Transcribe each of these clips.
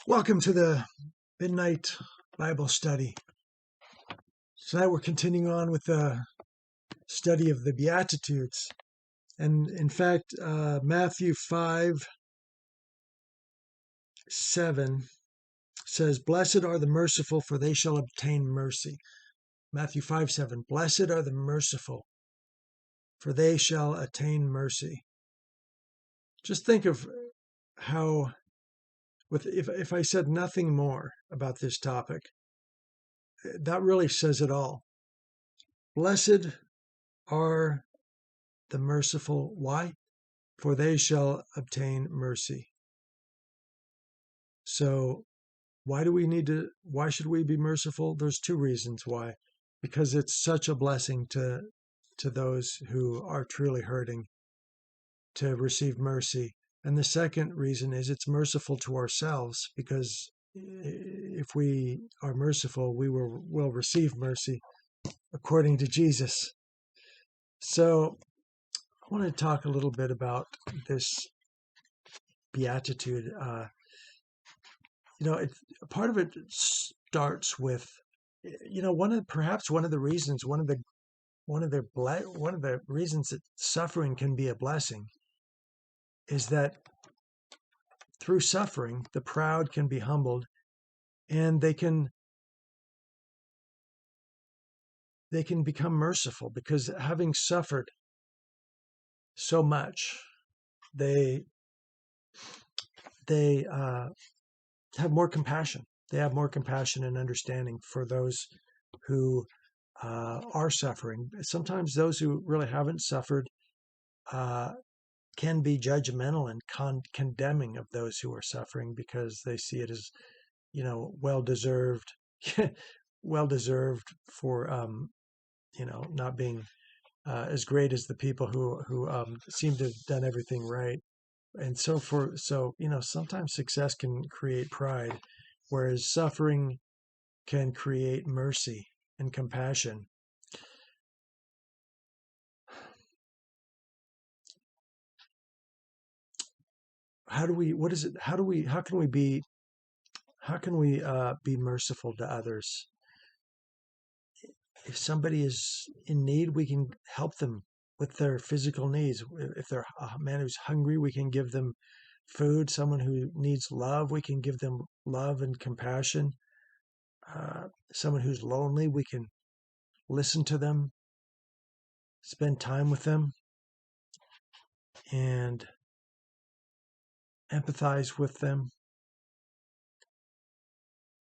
Welcome to the Midnight Bible Study. Tonight we're continuing on with the study of the Beatitudes. And in fact, Matthew 5:7 says, "Blessed are the merciful, for they shall obtain mercy." Matthew 5:7, "Blessed are the merciful, for they shall attain mercy." Just think of how, if I said nothing more about this topic, that really says it all. Blessed are the merciful. Why? For they shall obtain mercy. So why should we be merciful? There's two reasons why. Because it's such a blessing to those who are truly hurting to receive mercy. And the second reason is it's merciful to ourselves, because if we are merciful, we will receive mercy according to Jesus. So I want to talk a little bit about this beatitude. Part of it starts with, one of the reasons that suffering can be a blessing is that through suffering, the proud can be humbled, and they can become merciful, because having suffered so much, they have more compassion. They have more compassion and understanding for those who are suffering. Sometimes those who really haven't suffered can be judgmental and condemning of those who are suffering, because they see it as, well deserved, for not being as great as the people who seem to have done everything right. And sometimes success can create pride, whereas suffering can create mercy and compassion. How can we be merciful to others? If somebody is in need, we can help them with their physical needs. If they're a man who's hungry, we can give them food. Someone who needs love, we can give them love and compassion. Someone who's lonely, we can listen to them, spend time with them, and empathize with them.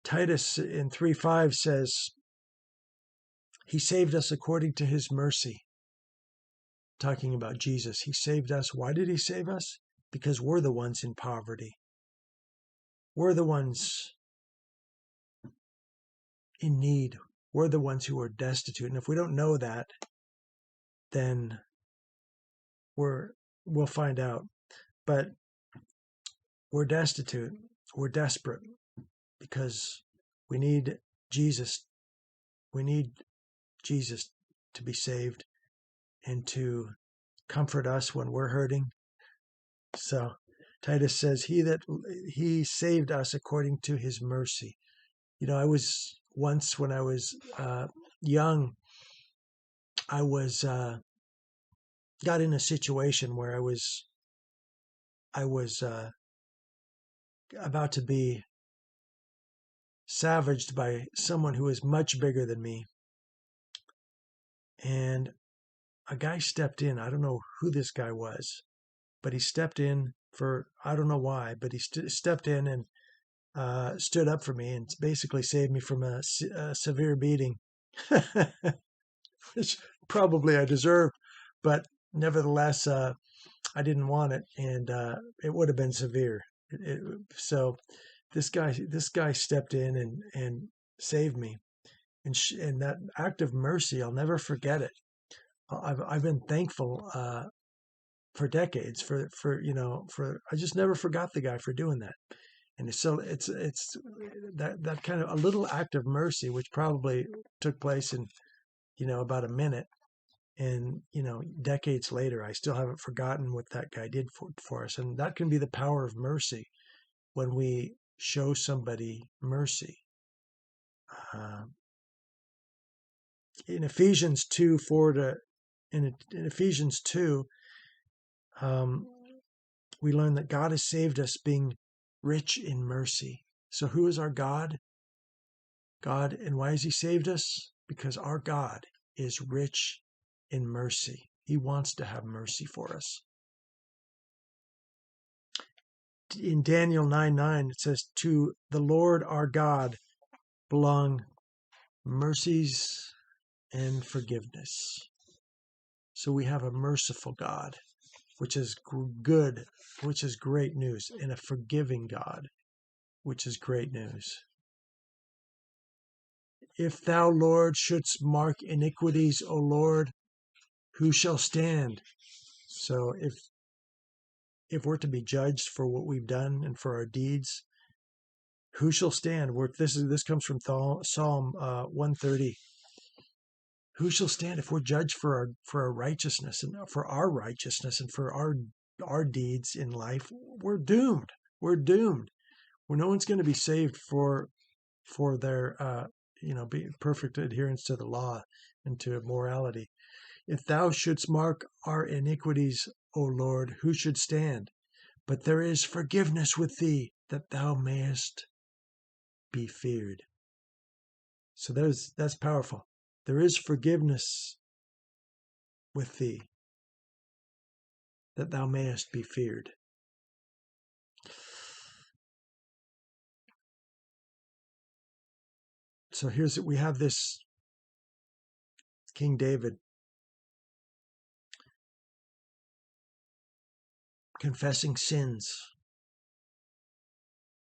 Titus in 3:5 says, "He saved us according to his mercy." Talking about Jesus, he saved us. Why did he save us? Because we're the ones in poverty. We're the ones in need. We're the ones who are destitute. And if we don't know that, then we'll find out. But we're destitute. We're desperate, because we need Jesus. We need Jesus to be saved and to comfort us when we're hurting. So Titus says, he saved us according to his mercy. I was once, when I was young, I was got in a situation where I was about to be savaged by someone who was much bigger than me. And a guy stepped in. I don't know who this guy was, but he stepped in I don't know why, but he stepped in and stood up for me and basically saved me from a severe beating, which probably I deserved, but nevertheless, I didn't want it, and it would have been severe. So this guy stepped in and saved me, and that act of mercy, I'll never forget it. I've been thankful for decades for I just never forgot the guy for doing that. And so it's that kind of a little act of mercy, which probably took place in about a minute, and decades later, I still haven't forgotten what that guy did for us. And that can be the power of mercy, when we show somebody mercy. Uh, in Ephesians 2, 4 to in Ephesians 2, um, we learn that God has saved us being rich in mercy. So who is our God? God, and why has he saved us? Because our God is rich in mercy. He wants to have mercy for us. In Daniel 9:9, it says, to the Lord our God belong mercies and forgiveness. So we have a merciful God, which is good, which is great news, and a forgiving God, which is great news. If thou, Lord, shouldst mark iniquities, O Lord, who shall stand? So if we're to be judged for what we've done and for our deeds, who shall stand? This comes from Psalm 130. Who shall stand if we're judged for our righteousness and for our righteousness and for our deeds in life? We're doomed. We're doomed. Well, no one's going to be saved for their be perfect adherence to the law and to morality. If thou shouldst mark our iniquities, O Lord, who should stand? But there is forgiveness with thee, that thou mayest be feared. So that's powerful. There is forgiveness with thee, that thou mayest be feared. So we have this King David confessing sins,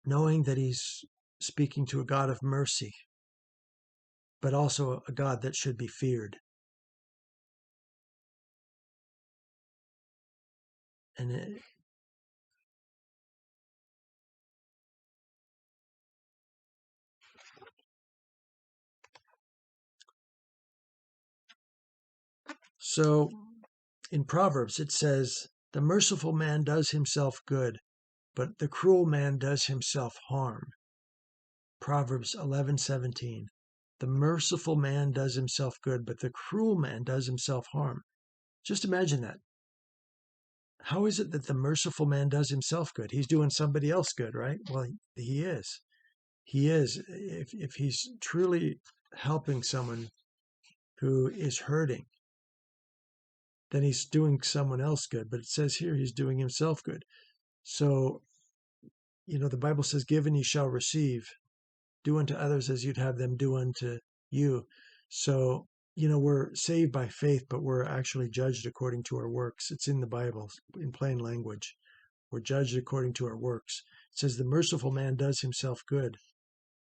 knowing that he's speaking to a God of mercy, but also a God that should be feared. And so in Proverbs it says, the merciful man does himself good, but the cruel man does himself harm. Proverbs 11:17. The merciful man does himself good, but the cruel man does himself harm. Just imagine that. How is it that the merciful man does himself good? He's doing somebody else good, right? Well, he is. He is. If he's truly helping someone who is hurting, then he's doing someone else good. But it says here he's doing himself good. So, the Bible says, give and you shall receive. Do unto others as you'd have them do unto you. So, we're saved by faith, but we're actually judged according to our works. It's in the Bible, in plain language. We're judged according to our works. It says the merciful man does himself good,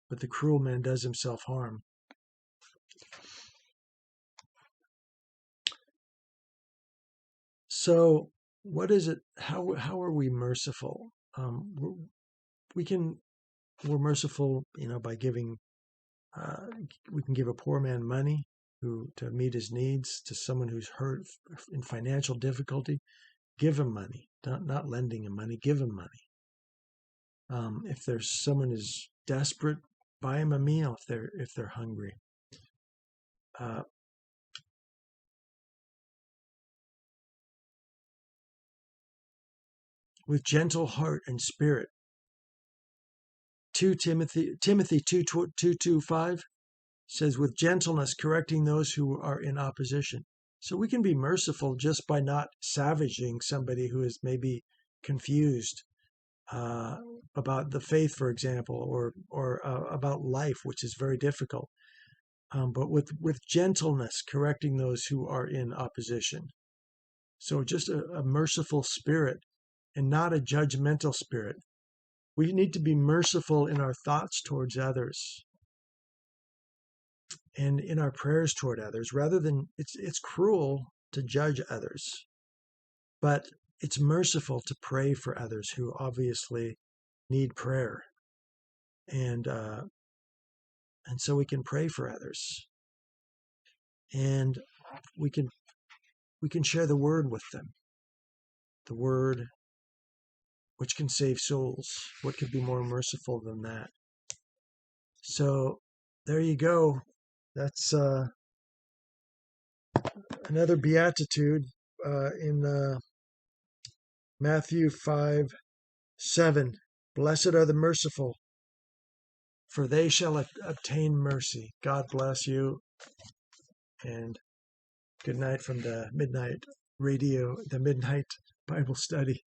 but the cruel man does himself harm. So, what is it? How are we merciful? We're merciful, by giving. We can give a poor man money to meet his needs. To someone who's hurt in financial difficulty, give him money. Not lending him money. Give him money. If there's someone who's desperate, buy him a meal if they're hungry. With gentle heart and spirit. 2 Timothy 2:2-5 says, with gentleness correcting those who are in opposition. So we can be merciful just by not savaging somebody who is maybe confused about the faith, for example, or about life, which is very difficult. But with gentleness correcting those who are in opposition. So just a merciful spirit and not a judgmental spirit. We need to be merciful in our thoughts towards others and in our prayers toward others, rather than it's cruel to judge others, but it's merciful to pray for others who obviously need prayer. And so we can pray for others, and we can share the word with them, the word which can save souls. What could be more merciful than that? So there you go. That's another beatitude in Matthew 5:7. Blessed are the merciful, for they shall obtain mercy. God bless you, and good night from the midnight radio, the midnight Bible study.